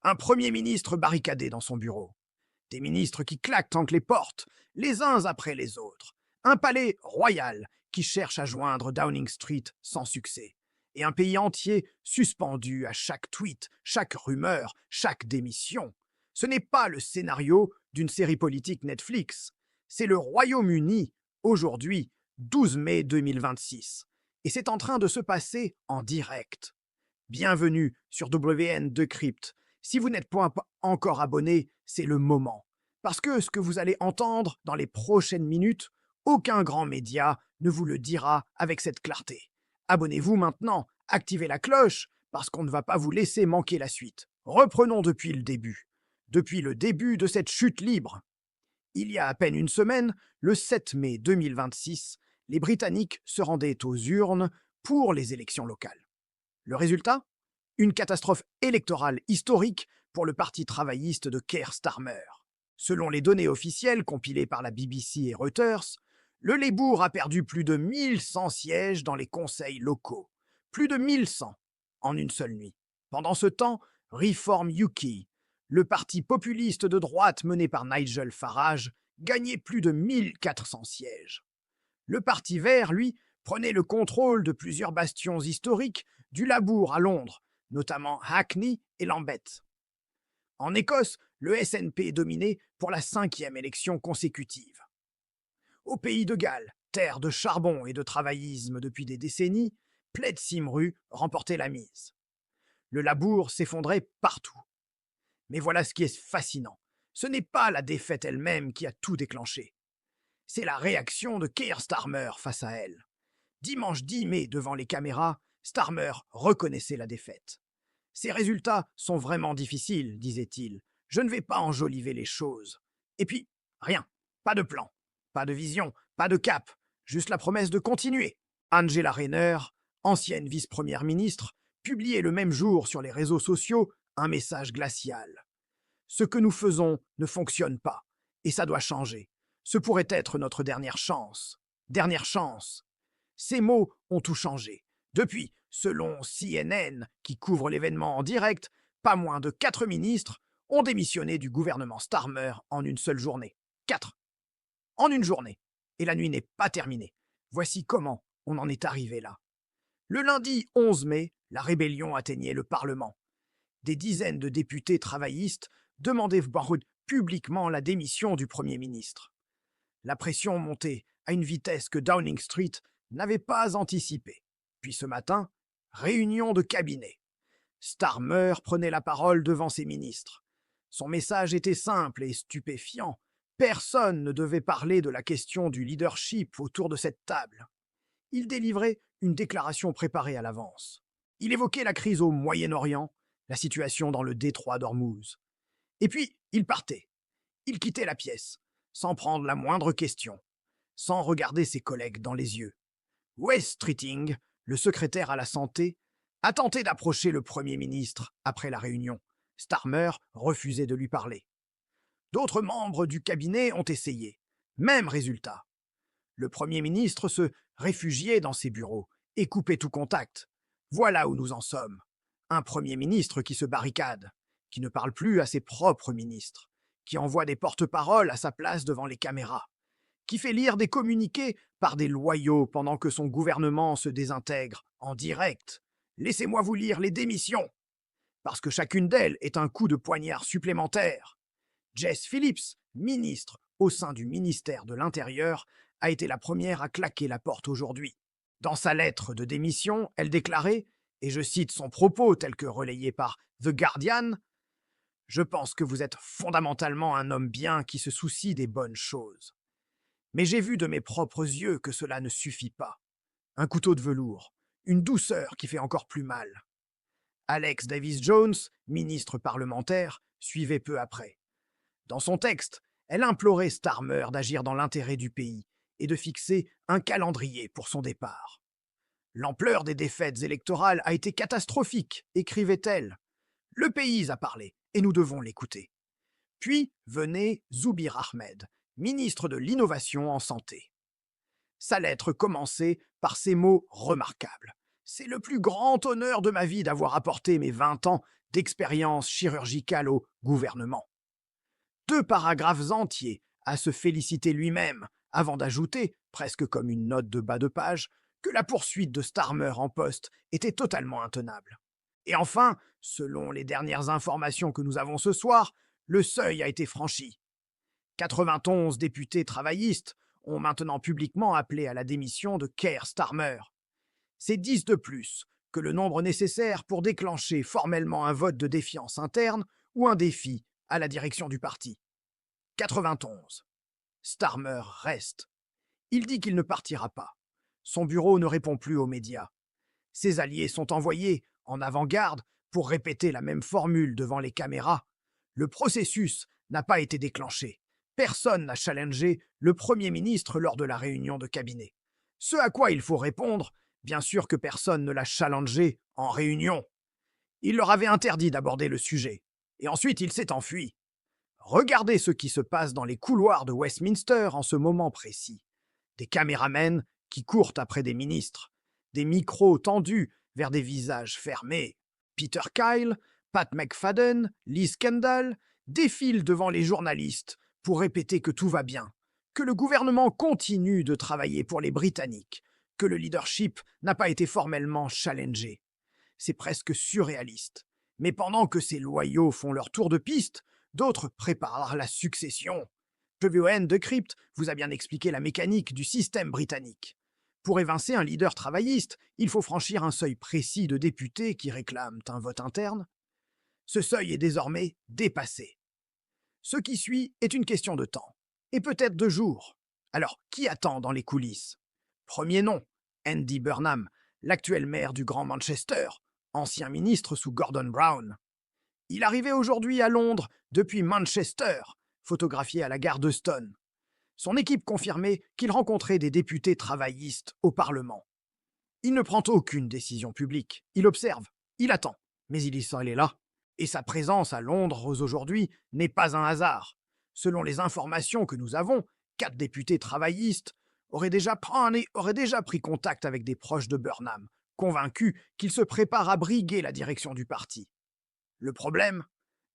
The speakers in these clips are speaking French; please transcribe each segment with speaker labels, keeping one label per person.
Speaker 1: Un premier ministre barricadé dans son bureau. Des ministres qui claquent entre les portes, les uns après les autres. Un palais royal qui cherche à joindre Downing Street sans succès. Et un pays entier suspendu à chaque tweet, chaque rumeur, chaque démission. Ce n'est pas le scénario d'une série politique Netflix. C'est le Royaume-Uni, aujourd'hui, 12 mai 2026. Et c'est en train de se passer en direct. Bienvenue sur WN Decrypt. Si vous n'êtes pas encore abonné, c'est le moment. Parce que ce que vous allez entendre dans les prochaines minutes, aucun grand média ne vous le dira avec cette clarté. Abonnez-vous maintenant, activez la cloche, parce qu'on ne va pas vous laisser manquer la suite. Reprenons depuis le début. Depuis le début de cette chute libre. Il y a à peine une semaine, le 7 mai 2026, les Britanniques se rendaient aux urnes pour les élections locales. Le résultat? Une catastrophe électorale historique pour le parti travailliste de Keir Starmer. Selon les données officielles compilées par la BBC et Reuters, le Labour a perdu plus de 1100 sièges dans les conseils locaux. Plus de 1100 en une seule nuit. Pendant ce temps, Reform UK, le parti populiste de droite mené par Nigel Farage, gagnait plus de 1400 sièges. Le Parti vert, lui, prenait le contrôle de plusieurs bastions historiques du Labour à Londres, notamment Hackney et Lambeth. En Écosse, le SNP dominait pour la 5e élection consécutive. Au pays de Galles, terre de charbon et de travaillisme depuis des décennies, Plaid Cymru remportait la mise. Le Labour s'effondrait partout. Mais voilà ce qui est fascinant. Ce n'est pas la défaite elle-même qui a tout déclenché. C'est la réaction de Keir Starmer face à elle. Dimanche 10 mai, devant les caméras, Starmer reconnaissait la défaite. Ces résultats sont vraiment difficiles, disait-il. Je ne vais pas enjoliver les choses. Et puis, rien. Pas de plan. Pas de vision. Pas de cap. Juste la promesse de continuer. Angela Rayner, ancienne vice-première ministre, publiait le même jour sur les réseaux sociaux un message glacial. Ce que nous faisons ne fonctionne pas. Et ça doit changer. Ce pourrait être notre dernière chance. Dernière chance. Ces mots ont tout changé. Depuis, selon CNN, qui couvre l'événement en direct, pas moins de 4 ministres ont démissionné du gouvernement Starmer en une seule journée. 4. En une journée. Et la nuit n'est pas terminée. Voici comment on en est arrivé là. Le lundi 11 mai, la rébellion atteignait le Parlement. Des dizaines de députés travaillistes demandaient publiquement la démission du Premier ministre. La pression montait à une vitesse que Downing Street n'avait pas anticipée. Puis ce matin, réunion de cabinet. Starmer prenait la parole devant ses ministres. Son message était simple et stupéfiant. Personne ne devait parler de la question du leadership autour de cette table. Il délivrait une déclaration préparée à l'avance. Il évoquait la crise au Moyen-Orient, la situation dans le détroit d'Ormuz. Et puis, il partait. Il quittait la pièce, sans prendre la moindre question, sans regarder ses collègues dans les yeux. Wes Streeting, le secrétaire à la santé, a tenté d'approcher le Premier ministre après la réunion. Starmer refusait de lui parler. D'autres membres du cabinet ont essayé. Même résultat. Le Premier ministre se réfugiait dans ses bureaux et coupait tout contact. Voilà où nous en sommes. Un Premier ministre qui se barricade, qui ne parle plus à ses propres ministres, qui envoie des porte-paroles à sa place devant les caméras, qui fait lire des communiqués par des loyaux pendant que son gouvernement se désintègre en direct. Laissez-moi vous lire les démissions, parce que chacune d'elles est un coup de poignard supplémentaire. Jess Phillips, ministre au sein du ministère de l'Intérieur, a été la première à claquer la porte aujourd'hui. Dans sa lettre de démission, elle déclarait, et je cite son propos tel que relayé par The Guardian, « Je pense que vous êtes fondamentalement un homme bien qui se soucie des bonnes choses. Mais j'ai vu de mes propres yeux que cela ne suffit pas. Un couteau de velours, une douceur qui fait encore plus mal. » Alex Davis-Jones, ministre parlementaire, suivait peu après. Dans son texte, elle implorait Starmer d'agir dans l'intérêt du pays et de fixer un calendrier pour son départ. L'ampleur des défaites électorales a été catastrophique, écrivait-elle. Le pays a parlé, et nous devons l'écouter. Puis venait Zubir Ahmed, ministre de l'Innovation en santé. Sa lettre commençait par ces mots remarquables. « C'est le plus grand honneur de ma vie d'avoir apporté mes 20 ans d'expérience chirurgicale au gouvernement. 2 paragraphes entiers à se féliciter lui-même, avant d'ajouter, presque comme une note de bas de page, que la poursuite de Starmer en poste était totalement intenable. Et enfin, selon les dernières informations que nous avons ce soir, le seuil a été franchi. 91 députés travaillistes ont maintenant publiquement appelé à la démission de Keir Starmer. C'est 10 de plus que le nombre nécessaire pour déclencher formellement un vote de défiance interne ou un défi à la direction du parti. 91. Starmer reste. Il dit qu'il ne partira pas. Son bureau ne répond plus aux médias. Ses alliés sont envoyés en avant-garde pour répéter la même formule devant les caméras. Le processus n'a pas été déclenché. Personne n'a challengé le Premier ministre lors de la réunion de cabinet. Ce à quoi il faut répondre, bien sûr que personne ne l'a challengé en réunion. Il leur avait interdit d'aborder le sujet, et ensuite il s'est enfui. Regardez ce qui se passe dans les couloirs de Westminster en ce moment précis. Des caméramens qui courent après des ministres, des micros tendus vers des visages fermés. Peter Kyle, Pat McFadden, Liz Kendall défilent devant les journalistes pour répéter que tout va bien, que le gouvernement continue de travailler pour les Britanniques, que le leadership n'a pas été formellement challengé. C'est presque surréaliste. Mais pendant que ces loyaux font leur tour de piste, d'autres préparent la succession. WN de Crypt vous a bien expliqué la mécanique du système britannique. Pour évincer un leader travailliste, il faut franchir un seuil précis de députés qui réclament un vote interne. Ce seuil est désormais dépassé. Ce qui suit est une question de temps, et peut-être de jours. Alors, qui attend dans les coulisses? Premier nom, Andy Burnham, l'actuel maire du Grand Manchester, ancien ministre sous Gordon Brown. Il arrivait aujourd'hui à Londres depuis Manchester, photographié à la gare d'Euston. Son équipe confirmait qu'il rencontrait des députés travaillistes au Parlement. Il ne prend aucune décision publique. Il observe, il attend, mais il est là. Et sa présence à Londres aujourd'hui n'est pas un hasard. Selon les informations que nous avons, 4 députés travaillistes auraient déjà pris contact avec des proches de Burnham, convaincus qu'il se prépare à briguer la direction du parti. Le problème,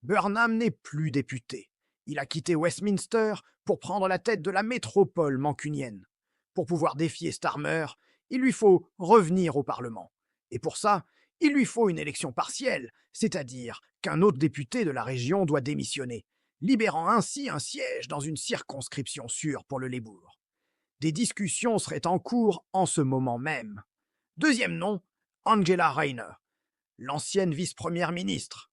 Speaker 1: Burnham n'est plus député. Il a quitté Westminster pour prendre la tête de la métropole mancunienne. Pour pouvoir défier Starmer, il lui faut revenir au Parlement. Et pour ça, il lui faut une élection partielle, c'est-à-dire qu'un autre député de la région doit démissionner, libérant ainsi un siège dans une circonscription sûre pour le Labour. Des discussions seraient en cours en ce moment même. Deuxième nom, Angela Rayner, l'ancienne vice-première ministre.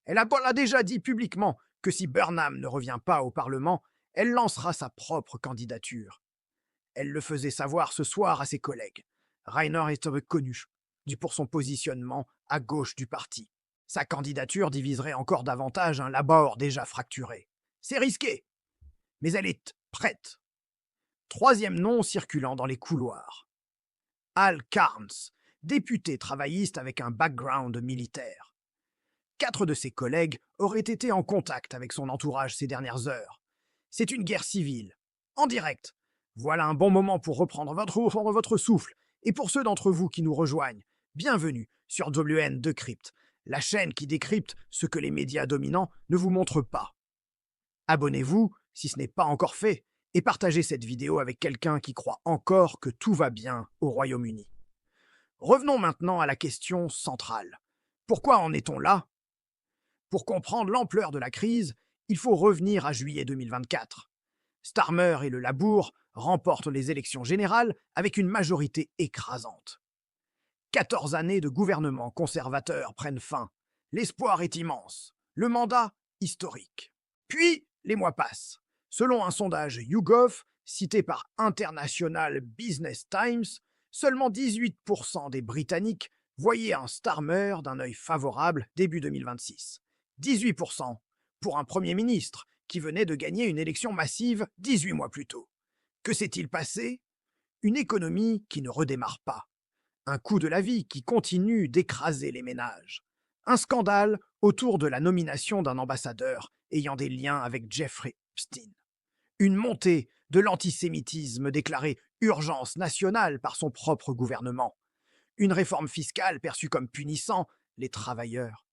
Speaker 1: Elle a déjà dit publiquement que si Burnham ne revient pas au Parlement, elle lancera sa propre candidature. Elle le faisait savoir ce soir à ses collègues. Rayner est reconnu pour son positionnement à gauche du parti. Sa candidature diviserait encore davantage un Labour déjà fracturé. C'est risqué, mais elle est prête. Troisième nom circulant dans les couloirs. Al Carnes, député travailliste avec un background militaire. 4 de ses collègues auraient été en contact avec son entourage ces dernières heures. C'est une guerre civile, en direct. Voilà un bon moment pour reprendre votre souffle. Et pour ceux d'entre vous qui nous rejoignent, bienvenue sur WN Decrypt, la chaîne qui décrypte ce que les médias dominants ne vous montrent pas. Abonnez-vous si ce n'est pas encore fait et partagez cette vidéo avec quelqu'un qui croit encore que tout va bien au Royaume-Uni. Revenons maintenant à la question centrale. Pourquoi en est-on là? Pour comprendre l'ampleur de la crise, il faut revenir à juillet 2024. Starmer et le Labour remportent les élections générales avec une majorité écrasante. 14 années de gouvernement conservateur prennent fin. L'espoir est immense. Le mandat, historique. Puis, les mois passent. Selon un sondage YouGov, cité par International Business Times, seulement 18% des Britanniques voyaient un Starmer d'un œil favorable début 2026. 18% pour un Premier ministre qui venait de gagner une élection massive 18 mois plus tôt. Que s'est-il passé? Une économie qui ne redémarre pas. Un coût de la vie qui continue d'écraser les ménages. Un scandale autour de la nomination d'un ambassadeur ayant des liens avec Jeffrey Epstein. Une montée de l'antisémitisme déclarée urgence nationale par son propre gouvernement. Une réforme fiscale perçue comme punissant les travailleurs.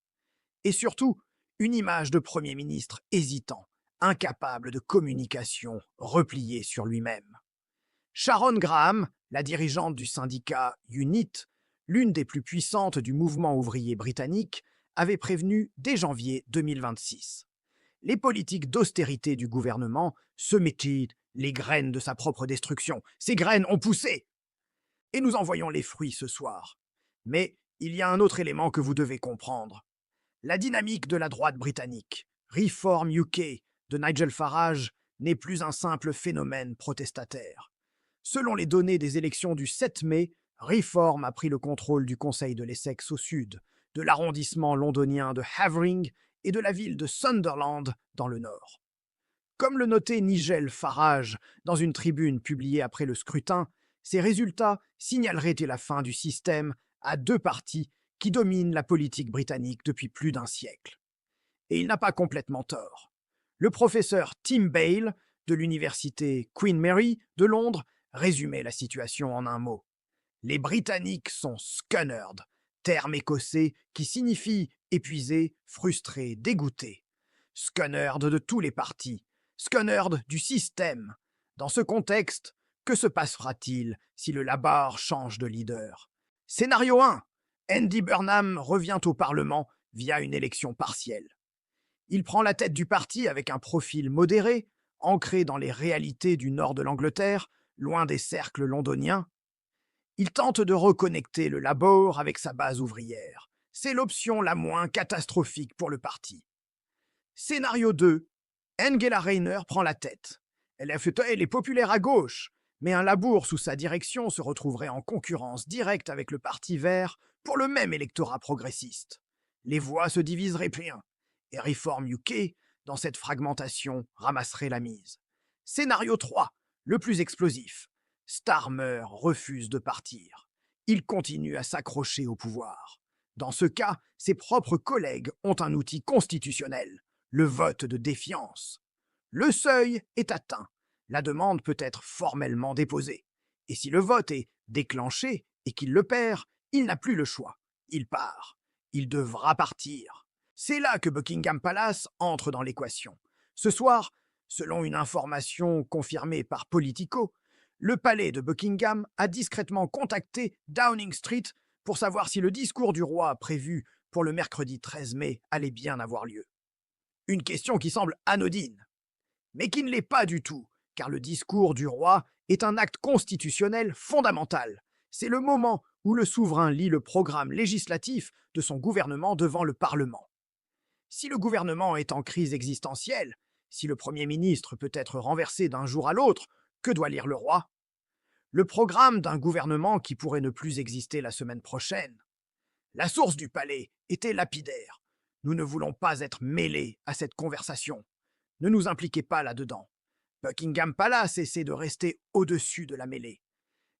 Speaker 1: Et surtout, une image de Premier ministre hésitant, incapable de communication, replié sur lui-même. Sharon Graham, la dirigeante du syndicat UNIT, l'une des plus puissantes du mouvement ouvrier britannique, avait prévenu dès janvier 2026. Les politiques d'austérité du gouvernement semaient les graines de sa propre destruction. Ces graines ont poussé. Et nous en voyons les fruits ce soir. Mais il y a un autre élément que vous devez comprendre. La dynamique de la droite britannique, Reform UK de Nigel Farage, n'est plus un simple phénomène protestataire. Selon les données des élections du 7 mai, Reform a pris le contrôle du Conseil de l'Essex au sud, de l'arrondissement londonien de Havering et de la ville de Sunderland dans le nord. Comme le notait Nigel Farage dans une tribune publiée après le scrutin, ces résultats signaleraient la fin du système à deux partis qui dominent la politique britannique depuis plus d'un siècle. Et il n'a pas complètement tort. Le professeur Tim Bale de l'université Queen Mary de Londres résumait la situation en un mot. Les Britanniques sont scunnered, terme écossais qui signifie épuisé, frustré, dégoûté. Scunnered de tous les partis, scunnered du système. Dans ce contexte, que se passera-t-il si le Labour change de leader? Scénario 1. Andy Burnham revient au Parlement via une élection partielle. Il prend la tête du parti avec un profil modéré, ancré dans les réalités du nord de l'Angleterre, loin des cercles londoniens. Il tente de reconnecter le Labour avec sa base ouvrière. C'est l'option la moins catastrophique pour le parti. Scénario 2. Angela Rayner prend la tête. Elle est populaire à gauche, mais un Labour sous sa direction se retrouverait en concurrence directe avec le Parti vert pour le même électorat progressiste. Les voix se diviseraient bien, et Reform UK, dans cette fragmentation, ramasserait la mise. Scénario 3, le plus explosif. Starmer refuse de partir. Il continue à s'accrocher au pouvoir. Dans ce cas, ses propres collègues ont un outil constitutionnel, le vote de défiance. Le seuil est atteint. La demande peut être formellement déposée. Et si le vote est déclenché et qu'il le perd, il n'a plus le choix. Il part. Il devra partir. C'est là que Buckingham Palace entre dans l'équation. Ce soir, selon une information confirmée par Politico, le palais de Buckingham a discrètement contacté Downing Street pour savoir si le discours du roi prévu pour le mercredi 13 mai allait bien avoir lieu. Une question qui semble anodine, mais qui ne l'est pas du tout, car le discours du roi est un acte constitutionnel fondamental. C'est le moment où le souverain lit le programme législatif de son gouvernement devant le Parlement. Si le gouvernement est en crise existentielle, si le Premier ministre peut être renversé d'un jour à l'autre, que doit lire le roi? Le programme d'un gouvernement qui pourrait ne plus exister la semaine prochaine. La source du palais était lapidaire. Nous ne voulons pas être mêlés à cette conversation. Ne nous impliquez pas là-dedans. Buckingham Palace essaie de rester au-dessus de la mêlée.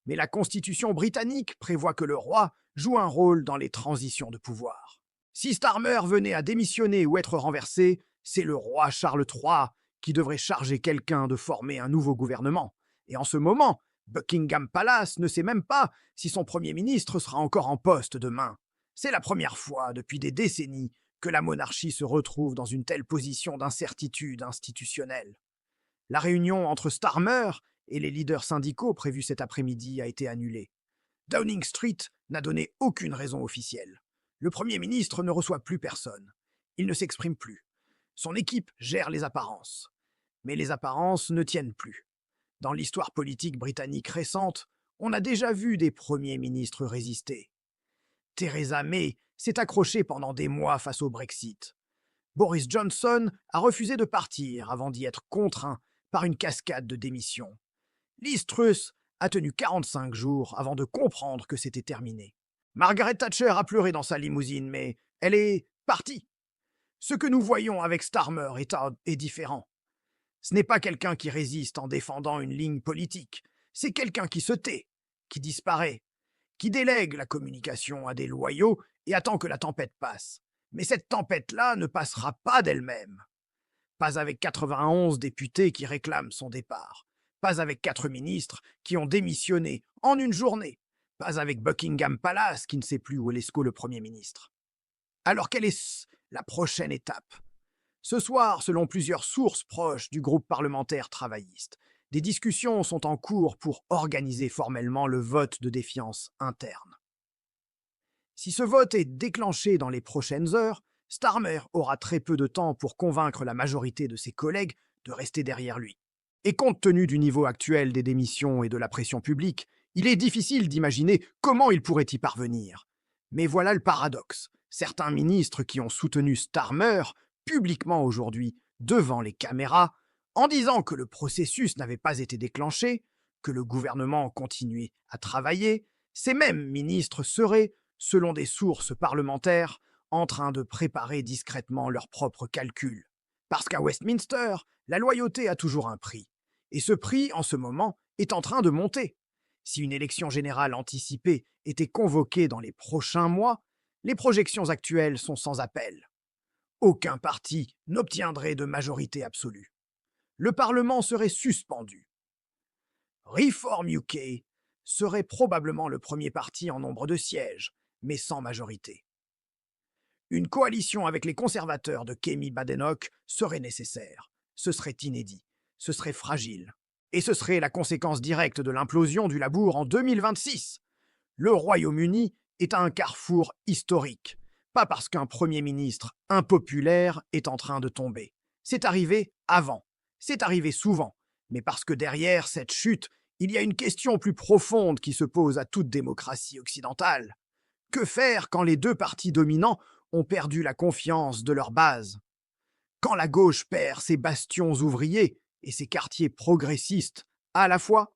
Speaker 1: Mais la Constitution britannique prévoit que le roi joue un rôle dans les transitions de pouvoir. Si Starmer venait à démissionner ou être renversé, c'est le roi Charles III qui devrait charger quelqu'un de former un nouveau gouvernement. Et en ce moment, Buckingham Palace ne sait même pas si son Premier ministre sera encore en poste demain. C'est la première fois depuis des décennies que la monarchie se retrouve dans une telle position d'incertitude institutionnelle. La réunion entre Starmer et les leaders syndicaux prévue cet après-midi a été annulée. Downing Street n'a donné aucune raison officielle. Le Premier ministre ne reçoit plus personne. Il ne s'exprime plus. Son équipe gère les apparences. Mais les apparences ne tiennent plus. Dans l'histoire politique britannique récente, on a déjà vu des premiers ministres résister. Theresa May s'est accrochée pendant des mois face au Brexit. Boris Johnson a refusé de partir avant d'y être contraint par une cascade de démissions. Liz Truss a tenu 45 jours avant de comprendre que c'était terminé. Margaret Thatcher a pleuré dans sa limousine, mais elle est partie. Ce que nous voyons avec Starmer est différent. Ce n'est pas quelqu'un qui résiste en défendant une ligne politique. C'est quelqu'un qui se tait, qui disparaît, qui délègue la communication à des loyaux et attend que la tempête passe. Mais cette tempête-là ne passera pas d'elle-même. Pas avec 91 députés qui réclament son départ. Pas avec 4 ministres qui ont démissionné en une journée. Pas avec Buckingham Palace qui ne sait plus où est l'esco le Premier ministre. Alors quelle est la prochaine étape. Ce soir, selon plusieurs sources proches du groupe parlementaire travailliste, des discussions sont en cours pour organiser formellement le vote de défiance interne. Si ce vote est déclenché dans les prochaines heures, Starmer aura très peu de temps pour convaincre la majorité de ses collègues de rester derrière lui. Et compte tenu du niveau actuel des démissions et de la pression publique, il est difficile d'imaginer comment il pourrait y parvenir. Mais voilà le paradoxe. Certains ministres qui ont soutenu Starmer publiquement aujourd'hui devant les caméras, en disant que le processus n'avait pas été déclenché, que le gouvernement continuait à travailler, ces mêmes ministres seraient, selon des sources parlementaires, en train de préparer discrètement leurs propres calculs. Parce qu'à Westminster, la loyauté a toujours un prix. Et ce prix, en ce moment, est en train de monter. Si une élection générale anticipée était convoquée dans les prochains mois, les projections actuelles sont sans appel. Aucun parti n'obtiendrait de majorité absolue. Le Parlement serait suspendu. Reform UK serait probablement le premier parti en nombre de sièges, mais sans majorité. Une coalition avec les conservateurs de Kemi Badenoch serait nécessaire. Ce serait inédit, ce serait fragile. Et ce serait la conséquence directe de l'implosion du Labour en 2026. Le Royaume-Uni est à un carrefour historique. Pas parce qu'un Premier ministre impopulaire est en train de tomber. C'est arrivé avant. C'est arrivé souvent. Mais parce que derrière cette chute, il y a une question plus profonde qui se pose à toute démocratie occidentale. Que faire quand les deux partis dominants ont perdu la confiance de leur base? Quand la gauche perd ses bastions ouvriers et ses quartiers progressistes à la fois?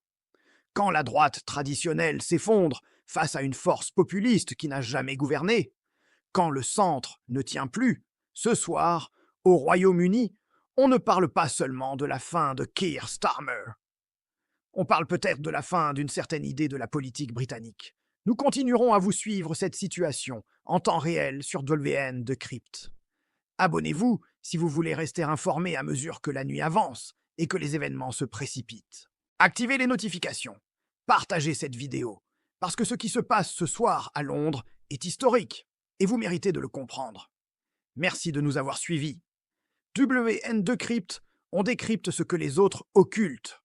Speaker 1: Quand la droite traditionnelle s'effondre face à une force populiste qui n'a jamais gouverné? Quand le centre ne tient plus? Ce soir, au Royaume-Uni, on ne parle pas seulement de la fin de Keir Starmer. On parle peut-être de la fin d'une certaine idée de la politique britannique. Nous continuerons à vous suivre cette situation en temps réel sur WN Decrypt. Abonnez-vous si vous voulez rester informé à mesure que la nuit avance et que les événements se précipitent. Activez les notifications. Partagez cette vidéo, parce que ce qui se passe ce soir à Londres est historique, et vous méritez de le comprendre. Merci de nous avoir suivis. WN Decrypt, on décrypte ce que les autres occultent.